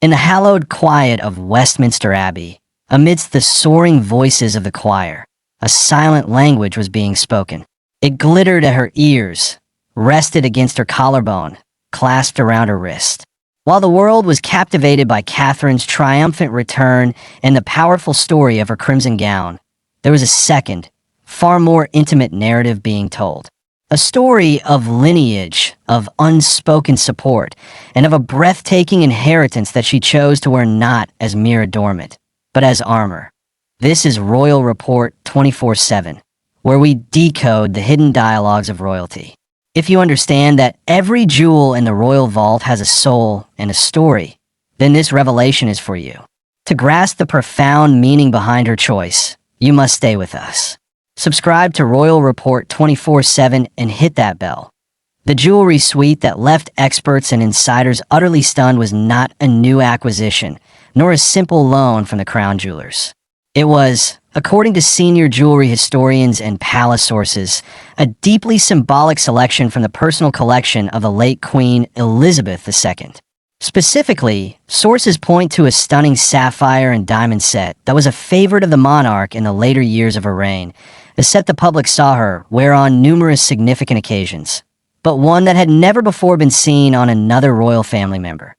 In the hallowed quiet of Westminster Abbey, amidst the soaring voices of the choir, a silent language was being spoken. It glittered at her ears, rested against her collarbone, clasped around her wrist. While the world was captivated by Catherine's triumphant return and the powerful story of her crimson gown, there was a second, far more intimate narrative being told. A story of lineage, of unspoken support, and of a breathtaking inheritance that she chose to wear not as mere adornment, but as armor. This is Royal Report 24/7, where we decode the hidden dialogues of royalty. If you understand that every jewel in the royal vault has a soul and a story, then this revelation is for you. To grasp the profound meaning behind her choice, you must stay with us. Subscribe to Royal Report 24/7 and hit that bell. The jewelry suite that left experts and insiders utterly stunned was not a new acquisition, nor a simple loan from the crown jewelers. It was, according to senior jewelry historians and palace sources, a deeply symbolic selection from the personal collection of the late Queen Elizabeth II. Specifically, sources point to a stunning sapphire and diamond set that was a favorite of the monarch in the later years of her reign, a set the public saw her wear on numerous significant occasions, but one that had never before been seen on another royal family member.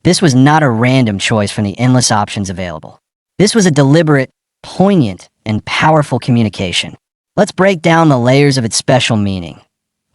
This was not a random choice from the endless options available. This was a deliberate, poignant, and powerful communication. Let's break down the layers of its special meaning.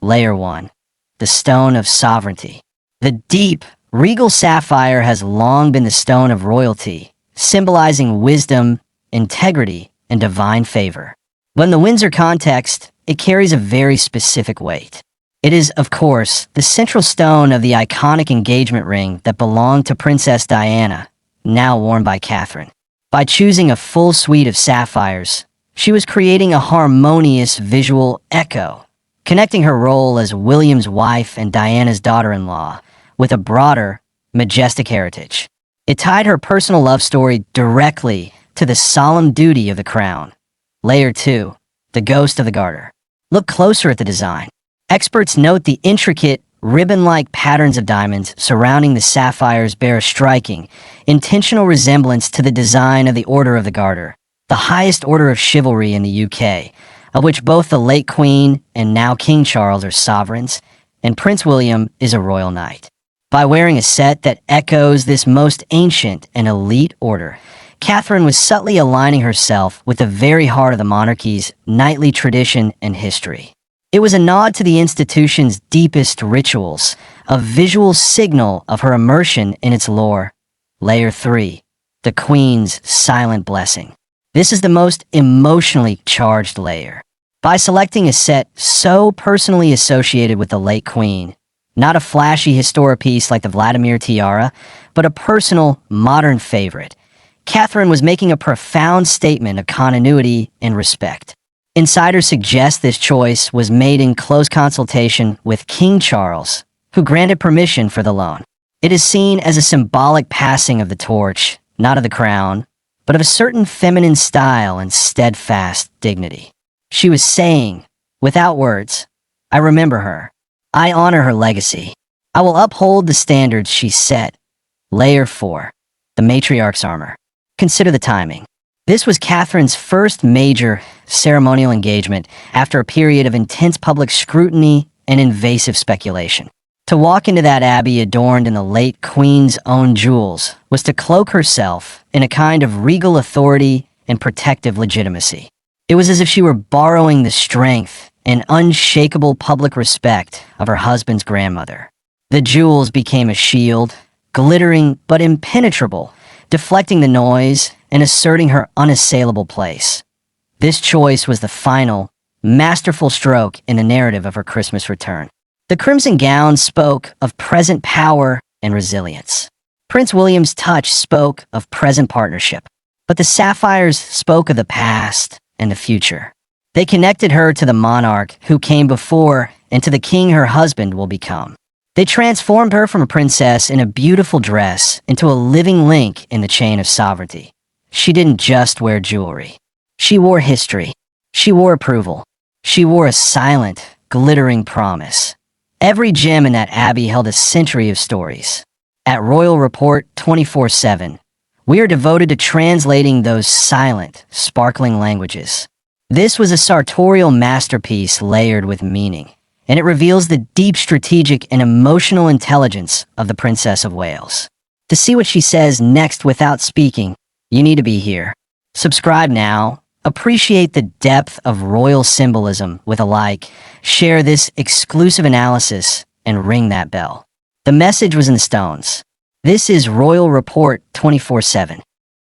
Layer 1. The Stone of Sovereignty. The deep, regal sapphire has long been the stone of royalty, symbolizing wisdom, integrity, and divine favor. But in the Windsor context, it carries a very specific weight. It is, of course, the central stone of the iconic engagement ring that belonged to Princess Diana, now worn by Catherine. By choosing a full suite of sapphires, she was creating a harmonious visual echo, connecting her role as William's wife and Diana's daughter-in-law with a broader, majestic heritage. It tied her personal love story directly to the solemn duty of the crown. Layer 2. The Ghost of the Garter. Look closer at the design. Experts note the intricate, ribbon-like patterns of diamonds surrounding the sapphires bear a striking, intentional resemblance to the design of the Order of the Garter, the highest order of chivalry in the UK, of which both the late Queen and now King Charles are sovereigns, and Prince William is a royal knight. By wearing a set that echoes this most ancient and elite order, Catherine was subtly aligning herself with the very heart of the monarchy's knightly tradition and history. It was a nod to the institution's deepest rituals, a visual signal of her immersion in its lore. Layer 3. The Queen's Silent Blessing. This is the most emotionally charged layer. By selecting a set so personally associated with the late Queen, not a flashy historic piece like the Vladimir tiara, but a personal, modern favorite, Catherine was making a profound statement of continuity and respect. Insiders suggest this choice was made in close consultation with King Charles, who granted permission for the loan. It is seen as a symbolic passing of the torch, not of the crown, but of a certain feminine style and steadfast dignity. She was saying, without words, I remember her. I honor her legacy. I will uphold the standards she set. Layer 4. The Matriarch's Armor. Consider the timing. This was Catherine's first major ceremonial engagement after a period of intense public scrutiny and invasive speculation. To walk into that abbey adorned in the late Queen's own jewels was to cloak herself in a kind of regal authority and protective legitimacy. It was as if she were borrowing the strength and unshakable public respect of her husband's grandmother. The jewels became a shield, glittering but impenetrable, deflecting the noise and asserting her unassailable place. This choice was the final, masterful stroke in the narrative of her Christmas return. The crimson gown spoke of present power and resilience. Prince William's touch spoke of present partnership, but the sapphires spoke of the past and the future. They connected her to the monarch who came before and to the king her husband will become. They transformed her from a princess in a beautiful dress into a living link in the chain of sovereignty. She didn't just wear jewelry. She wore history. She wore approval. She wore a silent, glittering promise. Every gem in that abbey held a century of stories. At Royal Report 24/7, we are devoted to translating those silent, sparkling languages. This was a sartorial masterpiece layered with meaning, and it reveals the deep strategic and emotional intelligence of the Princess of Wales. To see what she says next without speaking, you need to be here. Subscribe now, appreciate the depth of royal symbolism with a like, share this exclusive analysis, and ring that bell. The message was in the stones. This is Royal Report 24/7.